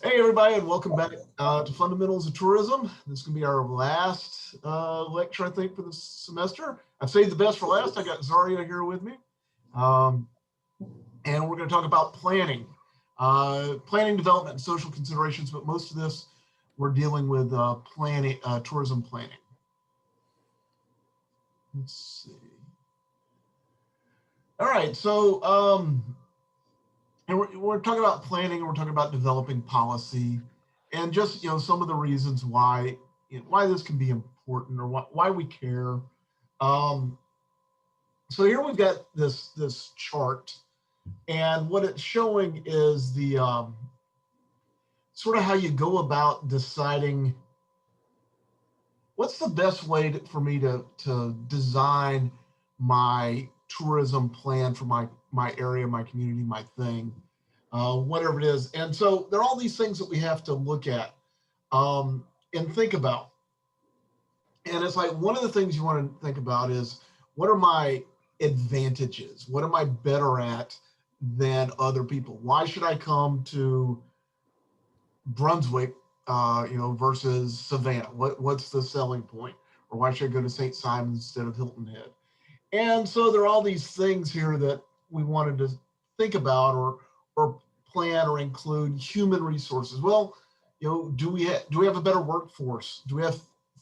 Hey everybody, and welcome back to Fundamentals of Tourism. This is going to be our last lecture, I think, for this semester. I've saved the best for last. I got Zaria here with me, um, and we're going to talk about planning, planning, development, and social considerations. But most of this, we're dealing with planning, tourism planning. Let's see. All right, so and we're talking about planning, and we're talking about developing policy, and just some of the reasons why this can be important or why we care. Um, so here we've got this chart, and what it's showing is the sort of how you go about deciding what's the best way for me to design my tourism plan for my area, my community, my thing, whatever it is. And so there are all these things that we have to look at and think about. And it's like one of the things you want to think about is, what are my advantages? What am I better at than other people? Why should I come to Brunswick, versus Savannah? What's the selling point? Or why should I go to St. Simons instead of Hilton Head? And so there are all these things here that we wanted to think about or plan or include. Human resources. Well, do we have a better workforce? Do we have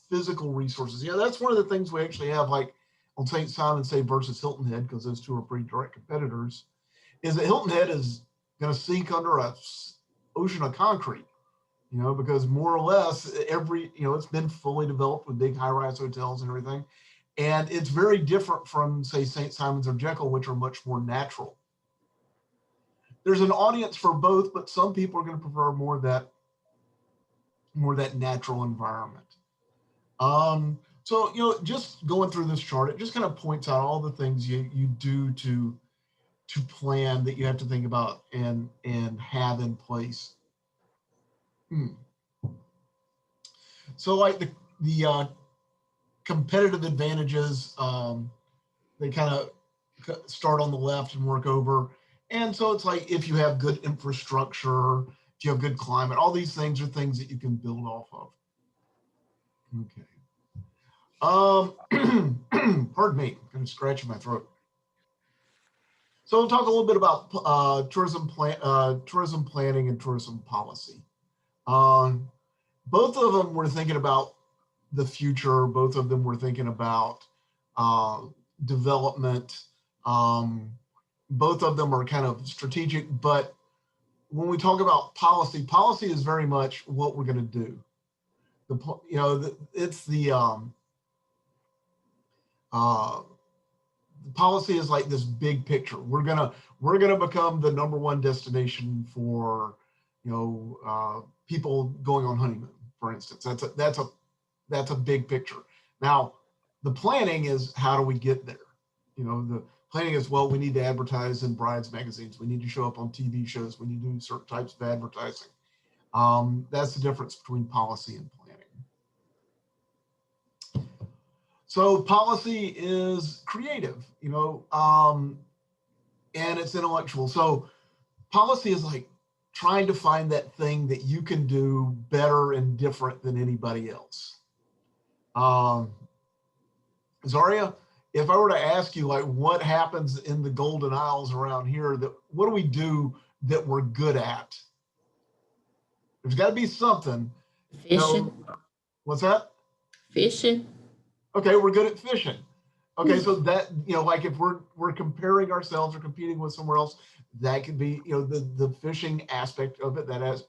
physical resources? That's one of the things we actually have, like on St. Simons, say, versus Hilton Head, because those two are pretty direct competitors, is that Hilton Head is going to sink under a ocean of concrete, because more or less it's been fully developed with big high-rise hotels and everything. And it's very different from, say, St. Simons or Jekyll, which are much more natural. There's an audience for both, but some people are going to prefer more of that natural environment. So, just going through this chart, it just kind of points out all the things you do to plan, that you have to think about and have in place. So, like the competitive advantages, they kind of start on the left and work over. And so it's like, if you have good infrastructure, if you have good climate, all these things are things that you can build off of. Okay. Pardon me, I'm kind of scratching my throat. So we'll talk a little bit about tourism planning and tourism policy. Both of them were thinking about the future. Both of them were thinking about development. Both of them are kind of strategic, but when we talk about policy is very much what we're going to do. It's the policy is like this big picture. We're gonna become the number one destination for people going on honeymoon, for instance. That's a big picture. Now, the planning is, how do we get there? The planning is, well, we need to advertise in brides magazines. We need to show up on TV shows. We need to do certain types of advertising. That's the difference between policy and planning. So policy is creative, and it's intellectual. So policy is like trying to find that thing that you can do better and different than anybody else. Zaria, if I were to ask you, like, what happens in the Golden Isles around here, what do we do that we're good at? There's got to be something. Fishing. What's that? Fishing. Okay, we're good at fishing. Okay, so that, like if we're comparing ourselves or competing with somewhere else, that could be, the fishing aspect of it, that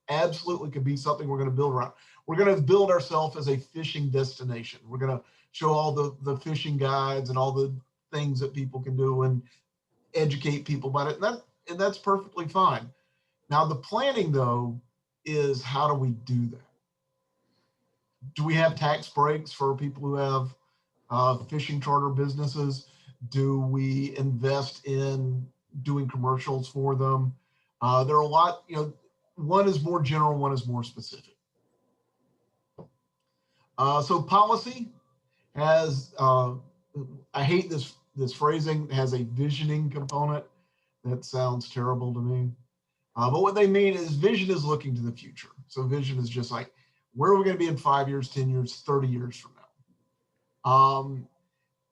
absolutely could be something we're going to build around. We're going to build ourselves as a fishing destination. We're going to show all the fishing guides and all the things that people can do and educate people about it. And that's perfectly fine. Now, the planning, though, is, how do we do that? Do we have tax breaks for people who have fishing charter businesses? Do we invest in doing commercials for them? There are a lot, one is more general, one is more specific. So policy has, I hate this phrasing, has a visioning component. That sounds terrible to me. But what they mean is vision is looking to the future. So vision is just like, where are we going to be in 5 years, 10 years, 30 years from now?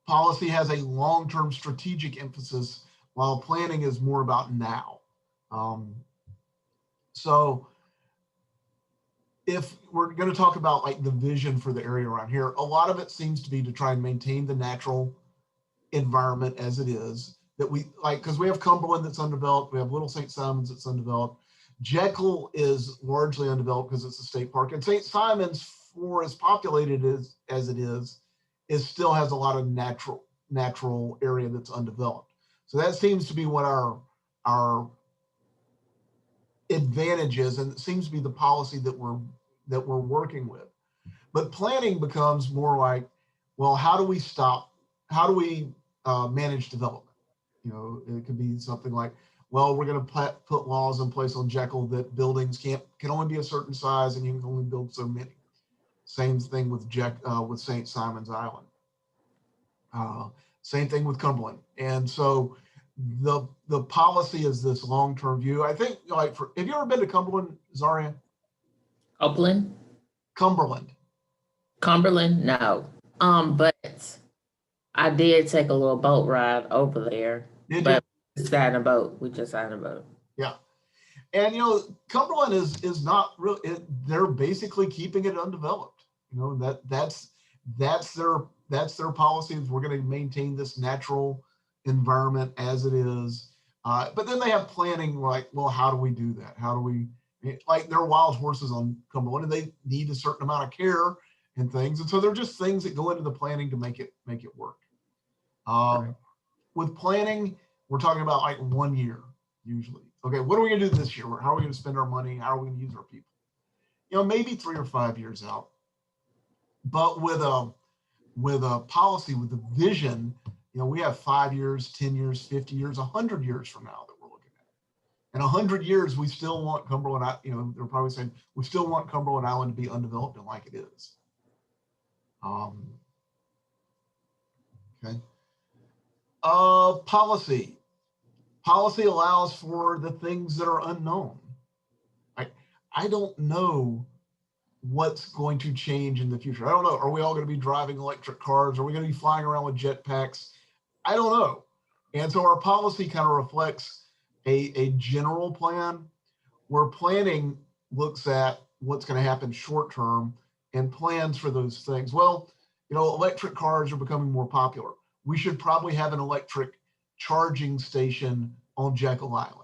Policy has a long-term strategic emphasis, while planning is more about now. Um, so if we're going to talk about like the vision for the area around here, a lot of it seems to be to try and maintain the natural environment as it is, that we like, because we have Cumberland that's undeveloped, we have Little St. Simons that's undeveloped. Jekyll is largely undeveloped because it's a state park, and St. Simons, for as populated as it is still has a lot of natural area that's undeveloped. So that seems to be what our advantage is, and it seems to be the policy that we're working with. But planning becomes more like, well, how do we manage development? It could be something like, well, we're going to put laws in place on Jekyll that buildings can only be a certain size and you can only build so many. Same thing with with St. Simon's Island. Same thing with Cumberland. And so the policy is this long-term view. I think, like, have you ever been to Cumberland, Zaria? Upland, Cumberland. Cumberland, no. But I did take a little boat ride over there. Did but you? we sat in a boat. We just sat in a boat. Yeah. And Cumberland is not really. They're basically keeping it undeveloped. That's their policy. Is we're going to maintain this natural environment as it is. But then they have planning, like, well, how do we do that? How do we, like, there are wild horses on Cumberland, and they need a certain amount of care and things, and so they're just things that go into the planning to make it work. Right. With planning, we're talking about like 1 year usually. Okay, what are we going to do this year? How are we going to spend our money? How are we going to use our people? Maybe 3 or 5 years out. But with a policy, with a vision, we have 5 years, 10 years, 50 years, 100 years from now that we're looking at. In 100 years, we still want Cumberland. They're probably saying we still want Cumberland Island to be undeveloped and like it is. Okay. Policy. Policy allows for the things that are unknown. I don't know what's going to change in the future. I don't know. Are we all going to be driving electric cars? Are we going to be flying around with jetpacks? I don't know. And so our policy kind of reflects a general plan, where planning looks at what's going to happen short term and plans for those things. Well, electric cars are becoming more popular. We should probably have an electric charging station on Jekyll Island.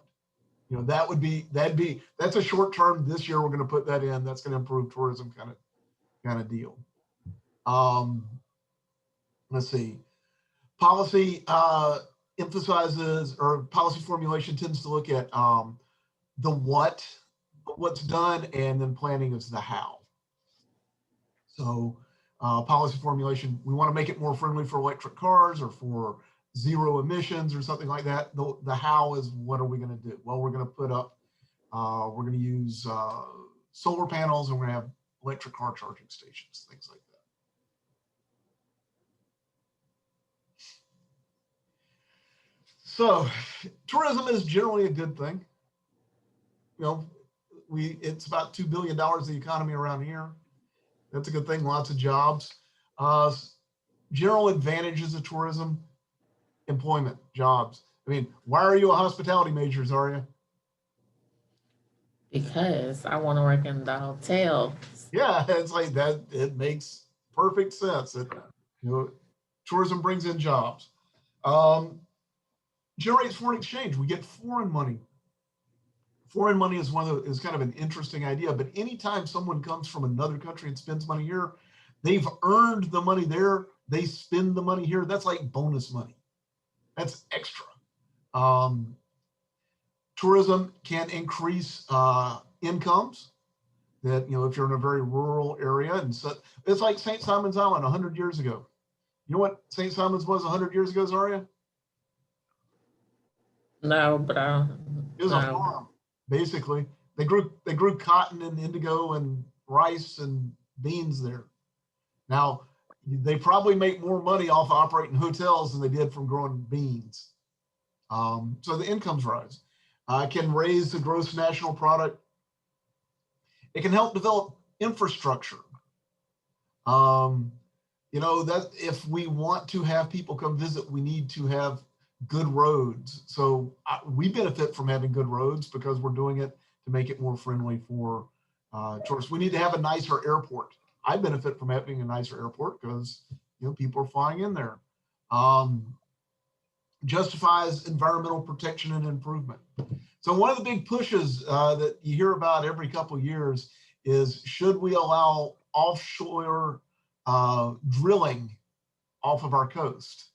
That's a short term. This year we're going to put that in. That's going to improve tourism, kind of deal. Let's see. Policy emphasizes, or policy formulation tends to look at the what's done, and then planning is the how. So policy formulation, we want to make it more friendly for electric cars or for zero emissions or something like that. The how is, what are we going to do? Well, we're going to put up, we're going to use solar panels, and we're going to have electric car charging stations, things like that. So tourism is generally a good thing. It's about $2 billion of the economy around here. That's a good thing. Lots of jobs. General advantages of tourism: employment, jobs. Why are you a hospitality major, Zaria? Because I want to work in the hotel. Yeah, it's like that. It makes perfect sense. Tourism brings in jobs. Generates foreign exchange. We get foreign money. Foreign money is is kind of an interesting idea, but anytime someone comes from another country and spends money here, they've earned the money there. They spend the money here. That's like bonus money. That's extra. Tourism can increase incomes. That, if you're in a very rural area, and so it's like St. Simon's Island 100 years ago. You know what St. Simon's was 100 years ago, Zaria? No, but it was a farm, basically. They grew cotton and indigo and rice and beans there. Now, they probably make more money off operating hotels than they did from growing beans. So the incomes rise. It can raise the gross national product. It can help develop infrastructure. You know, that if we want to have people come visit, we need to have good roads. So we benefit from having good roads because we're doing it to make it more friendly for tourists. We need to have a nicer airport. I benefit from having a nicer airport because, you know, people are flying in there. Justifies environmental protection and improvement. So one of the big pushes that you hear about every couple of years is, should we allow offshore drilling off of our coast?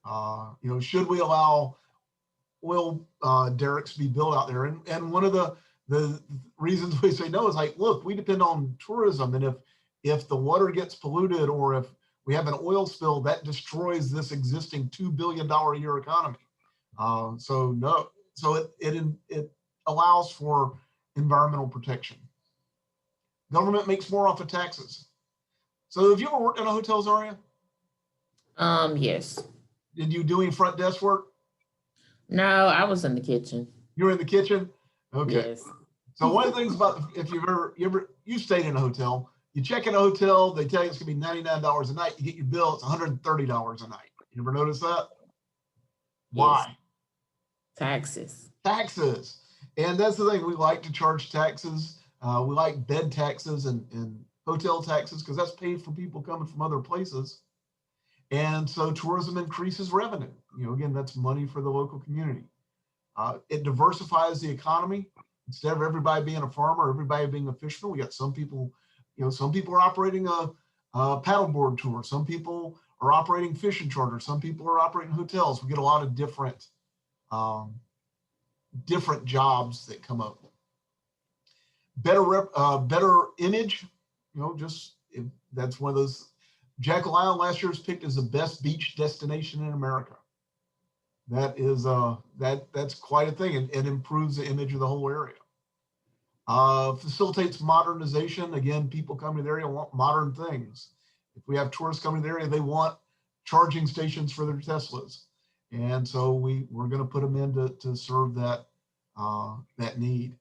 You know, should we allow oil derricks be built out there? And one of the reasons we say no is like, look, we depend on tourism, and if the water gets polluted, or if we have an oil spill, that destroys this existing $2 billion a year economy. So it allows for environmental protection. Government makes more off of taxes. So have you ever worked in a hotel, Zaria? Yes. Did you do any front desk work? No, I was in the kitchen. You were in the kitchen? Okay. Yes. So one of the things about, if you've stayed in a hotel, you check in a hotel, they tell you it's gonna be $99 a night. You get your bill, it's $130 a night. You ever notice that? Why? Yes. Taxes. Taxes. And that's the thing, we like to charge taxes. We like bed taxes and hotel taxes because that's paid for people coming from other places. And so tourism increases revenue. You know, again, that's money for the local community. It diversifies the economy. Instead of everybody being a farmer, everybody being a fisherman, we got some people, you know, some people are operating a paddleboard tour. Some people are operating fishing charters. Some people are operating hotels. We get a lot of different jobs that come up. Better image, you know, that's one of those. Jekyll Island last year was picked as the best beach destination in America. That is that's quite a thing, and it improves the image of the whole area. Facilitates modernization. Again, people coming to the area want modern things. If we have tourists coming to the area, they want charging stations for their Teslas, and so we're going to put them in to serve that need.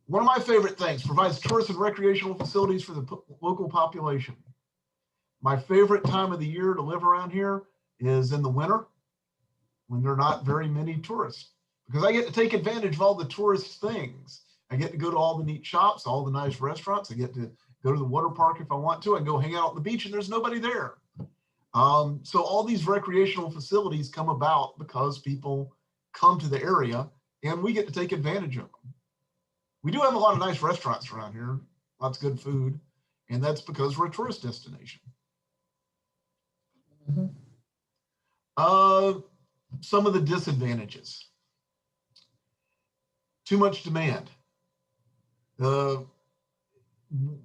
One of my favorite things, provides tourist and recreational facilities for the local population. My favorite time of the year to live around here is in the winter, when there are not very many tourists, because I get to take advantage of all the tourist things. I get to go to all the neat shops, all the nice restaurants. I get to go to the water park if I want to. I can go hang out on the beach and there's nobody there. So all these recreational facilities come about because people come to the area and we get to take advantage of them. We do have a lot of nice restaurants around here, lots of good food, and that's because we're a tourist destination. Mm-hmm. Some of the disadvantages. Too much demand.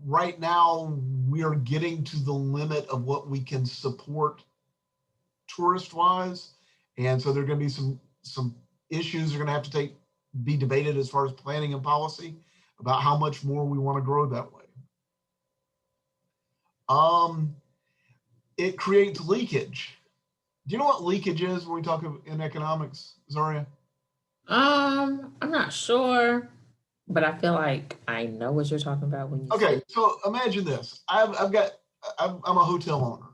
Right now, we are getting to the limit of what we can support tourist-wise, and so there are going to be some issues that are going to have to be debated as far as planning and policy about how much more we want to grow that way. It creates leakage. Do you know what leakage is when we talk in economics, Zaria? I'm not sure, but I feel like I know what you're talking about when you Okay, so imagine this. I'm a hotel owner,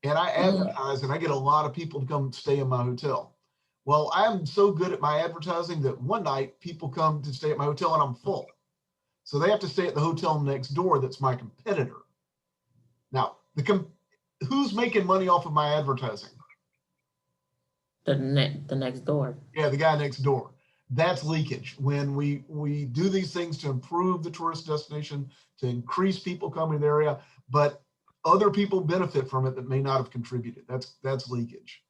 and I advertise, and I get a lot of people to come stay in my hotel. Well, I'm so good at my advertising that one night people come to stay at my hotel and I'm full. So they have to stay at the hotel next door that's my competitor. Now, who's making money off of my advertising? The next door. Yeah, the guy next door. That's leakage. When we do these things to improve the tourist destination, to increase people coming to the area, but other people benefit from it that may not have contributed. That's leakage.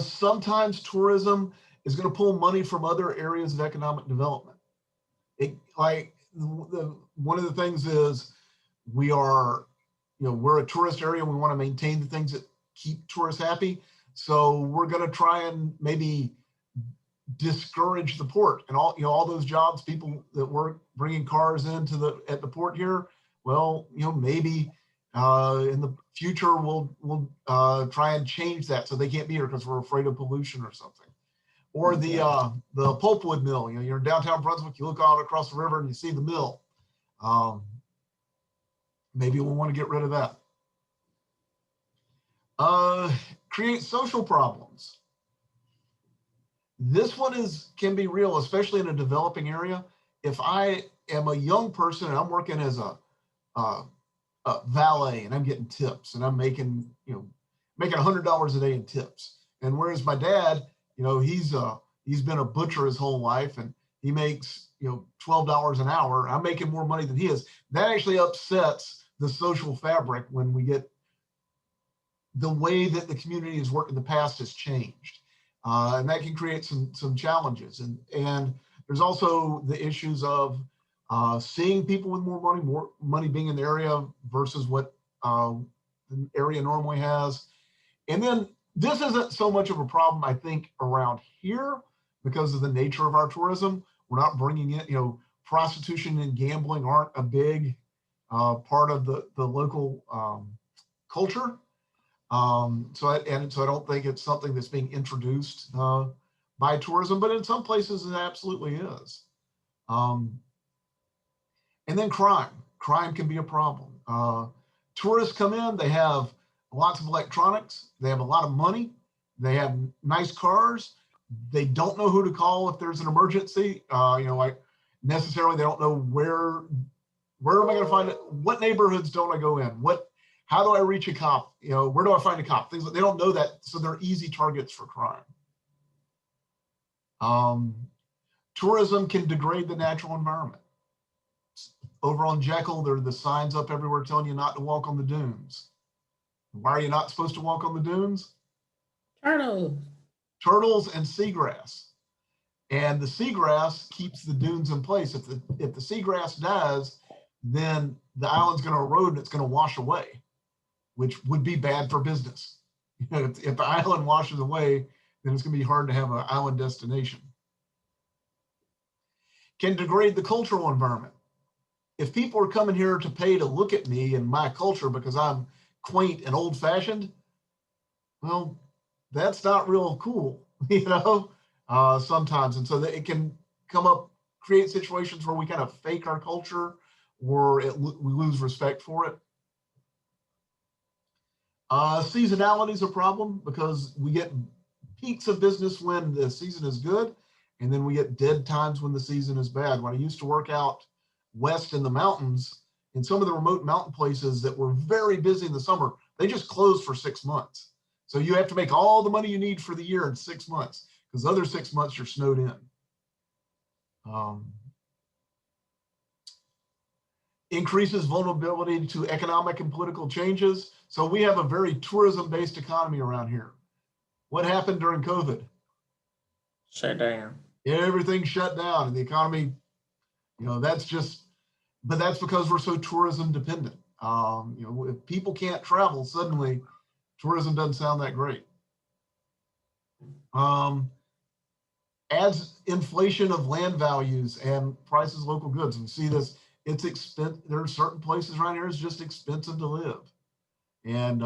Sometimes tourism is going to pull money from other areas of economic development. One of the things is we're a tourist area and we want to maintain the things that keep tourists happy. So we're going to try and maybe discourage the port and all those jobs, people that work bringing cars into at the port here. Well, maybe In the future, we'll try and change that so they can't be here because we're afraid of pollution or something. Or the pulpwood mill. You know, you're in downtown Brunswick, you look out across the river and you see the mill. Maybe we'll want to get rid of that. Create social problems. This one can be real, especially in a developing area. If I am a young person and I'm working as a valet and I'm getting tips and I'm making $100 a day in tips, and whereas my dad, he's been a butcher his whole life and he makes $12 an hour. I'm making more money than he is. That actually upsets the social fabric when we get the way that the community has worked in the past has changed. And that can create some challenges. And there's also the issues of seeing people with more money being in the area versus what the area normally has. And then this isn't so much of a problem, I think, around here because of the nature of our tourism. We're not bringing in, prostitution and gambling aren't a big part of the local culture. So I don't think it's something that's being introduced by tourism, but in some places it absolutely is. And then crime. Crime can be a problem. Tourists come in, they have lots of electronics, they have a lot of money, they have nice cars, they don't know who to call if there's an emergency. Like necessarily they don't know where am I going to find it? What neighborhoods don't I go in? How do I reach a cop? Where do I find a cop? Things like they don't know that, so they're easy targets for crime. Tourism can degrade the natural environment. Over on Jekyll, there are the signs up everywhere telling you not to walk on the dunes. Why are you not supposed to walk on the dunes? Turtles and seagrass. And the seagrass keeps the dunes in place. If the seagrass dies, then the island's going to erode and it's going to wash away, which would be bad for business. If the island washes away, then it's going to be hard to have an island destination. Can degrade the cultural environment. If people are coming here to pay to look at me and my culture because I'm quaint and old-fashioned, well, that's not real cool, sometimes. And so that it can create situations where we kind of fake our culture or we lose respect for it. Seasonality is a problem because we get peaks of business when the season is good, and then we get dead times when the season is bad. When I used to work out west in the mountains, in some of the remote mountain places that were very busy in the summer, they just closed for 6 months. So you have to make all the money you need for the year in 6 months because the other 6 months you're snowed in. Increases vulnerability to economic and political changes. So we have a very tourism-based economy around here. What happened during COVID? Shut down. Everything shut down and the economy, but that's because we're so tourism dependent. If people can't travel, suddenly tourism doesn't sound that great. As inflation of land values and prices of local goods, we see this. It's expensive. There are certain places around here it's just expensive to live, and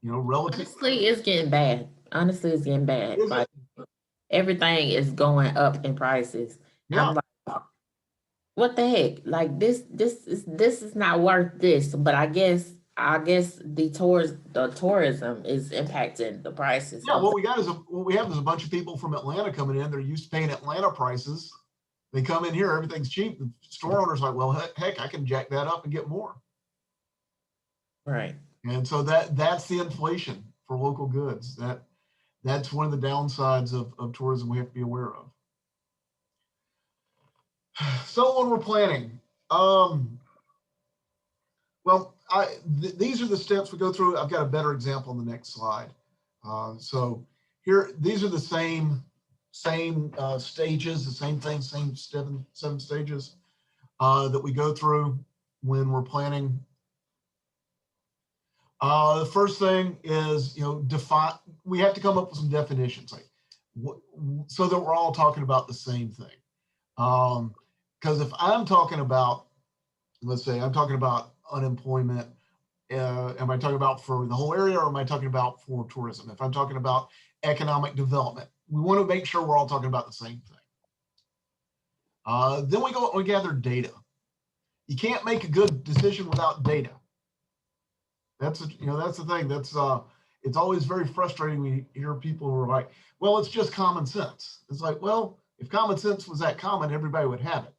relative. Honestly, it's getting bad. Like everything is going up in prices. Yeah. I'm like, what the heck? Like this is not worth this. But I guess the tourism is impacting the prices. Yeah, what we have is a bunch of people from Atlanta coming in. They're used to paying Atlanta prices. They come in here, everything's cheap. The store owner's like, well, heck, I can jack that up and get more. Right. And so that's the inflation for local goods. That's one of the downsides of tourism we have to be aware of. So when we're planning, these are the steps we go through. I've got a better example on the next slide. So here, these are the same stages, the same thing, same seven stages that we go through when we're planning. The first thing is, we have to come up with some definitions, so that we're all talking about the same thing. Because if I'm talking about, let's say I'm talking about unemployment, am I talking about for the whole area, or am I talking about for tourism? If I'm talking about economic development, we want to make sure we're all talking about the same thing. Then we go and we gather data. You can't make a good decision without data. That's the thing. It's always very frustrating when you hear people who are like, well, it's just common sense. It's like, well, if common sense was that common, everybody would have it.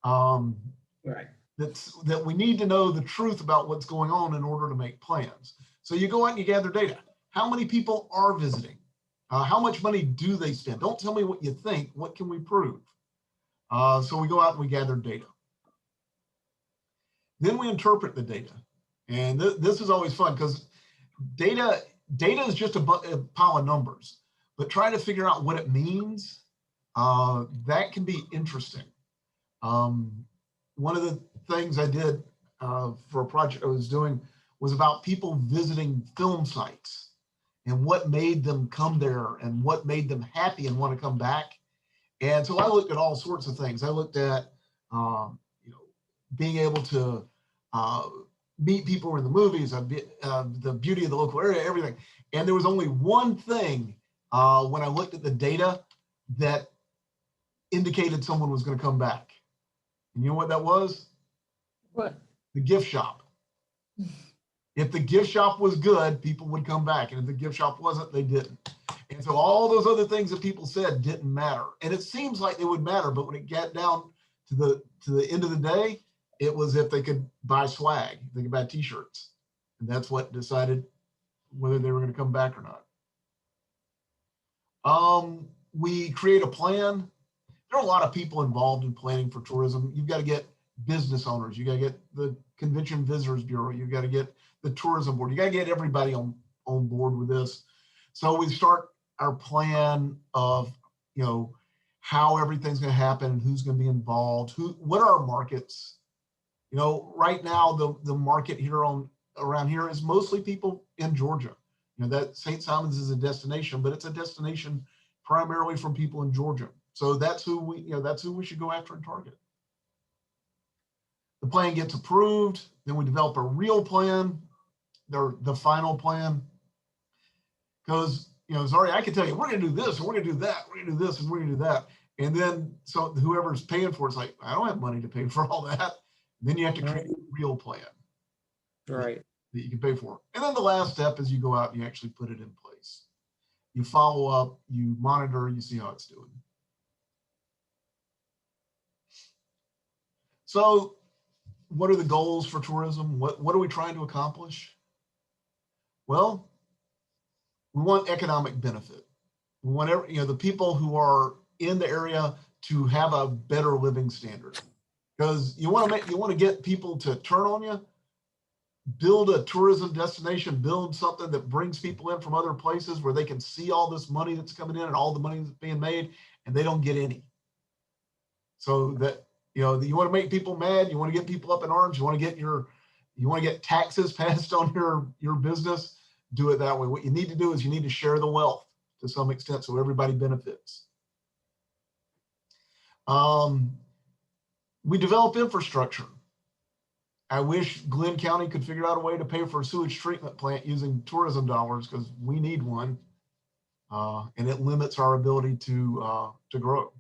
Right. That we need to know the truth about what's going on in order to make plans. So you go out and you gather data. How many people are visiting? How much money do they spend? Don't tell me what you think. What can we prove? So we go out and we gather data. Then we interpret the data. And this is always fun because data is just a pile of numbers, but trying to figure out what it means, that can be interesting. One of the things I did for a project I was doing was about people visiting film sites and what made them come there and what made them happy and want to come back. And so I looked at all sorts of things. I looked at being able to meet people in the movies, the beauty of the local area, everything. And there was only one thing when I looked at the data that indicated someone was going to come back. And you know what that was? What? The gift shop. If the gift shop was good, people would come back. And if the gift shop wasn't, they didn't. And so all those other things that people said didn't matter. And it seems like they would matter, but when it got down to the end of the day, it was if they could buy swag, they could buy t-shirts. And that's what decided whether they were going to come back or not. We create a plan. There are a lot of people involved in planning for tourism. You've got to get business owners. You got to get the Convention Visitors Bureau. You've got to get the tourism board. You got to get everybody on board with this. So we start our plan of, how everything's going to happen and who's going to be involved. What are our markets? Right now the market here around here is mostly people in Georgia. That St. Simons is a destination, but it's a destination primarily from people in Georgia. So that's who we should go after and target. The plan gets approved, then we develop a real plan, the final plan. Because, Zari, I can tell you, we're going to do this, and we're going to do that, we're going to do this, and we're going to do that. And then so whoever's paying for it's like, I don't have money to pay for all that. And then you have to create a real plan. Right. That you can pay for. And then the last step is you go out and you actually put it in place. You follow up, you monitor, you see how it's doing. So what are the goals for tourism? What are we trying to accomplish? Well, we want economic benefit. We want the people who are in the area to have a better living standard. Because you want to get people to turn on you, build a tourism destination, build something that brings people in from other places where they can see all this money that's coming in and all the money that's being made, and they don't get any. So that, you want to make people mad, you want to get people up in arms, you want to get taxes passed on your business, do it that way. What you need to do is you need to share the wealth to some extent so everybody benefits. We develop infrastructure. I wish Glenn County could figure out a way to pay for a sewage treatment plant using tourism dollars, because we need one, and it limits our ability to grow.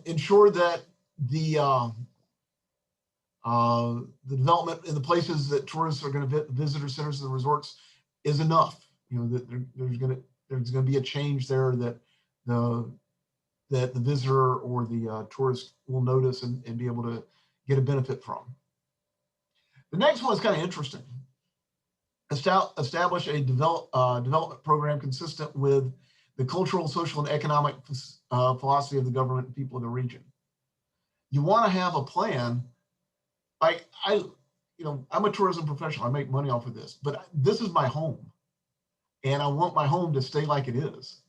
Ensure that the development in the places that tourists are going to visit, visitor centers and the resorts, is enough. That there's going to be a change there that the visitor or the tourist will notice and be able to get a benefit from. The next one is kind of interesting. Establish a development program consistent with the cultural, social, and economic philosophy of the government and people of the region. You want to have a plan. Like I'm a tourism professional. I make money off of this, but this is my home, and I want my home to stay like it is.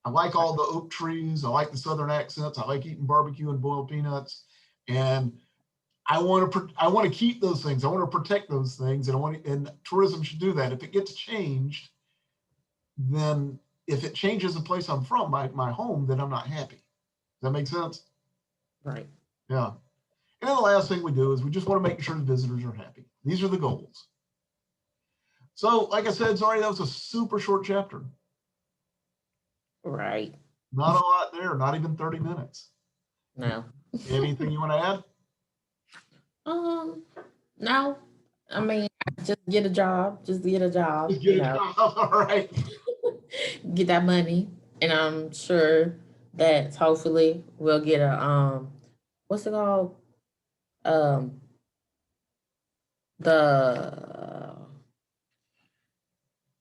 I like all the oak trees. I like the Southern accents. I like eating barbecue and boiled peanuts, and I want to keep those things. I want to protect those things, and tourism should do that. If it gets changed, then if it changes the place I'm from, my home, then I'm not happy. Does that make sense? Right. Yeah. And then the last thing we do is we just want to make sure the visitors are happy. These are the goals. So, like I said, sorry, that was a super short chapter. Right. Not a lot there, not even 30 minutes. No. Anything you want to add? No. I mean, just get a job. Just get a job. Just get it out. All right. Get that money, and I'm sure that hopefully we'll get a what's it called? Um, the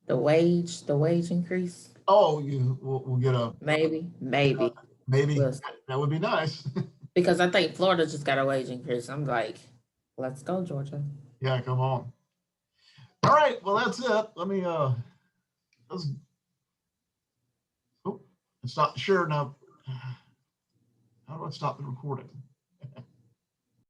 the wage increase. Oh, we'll get a Maybe. maybe. We'll, That would be nice. because I think Florida just got a wage increase. I'm like, let's go, Georgia. Yeah, come on. All right, well that's it. Let me let's, oh, it's not sure now. How do I stop the recording?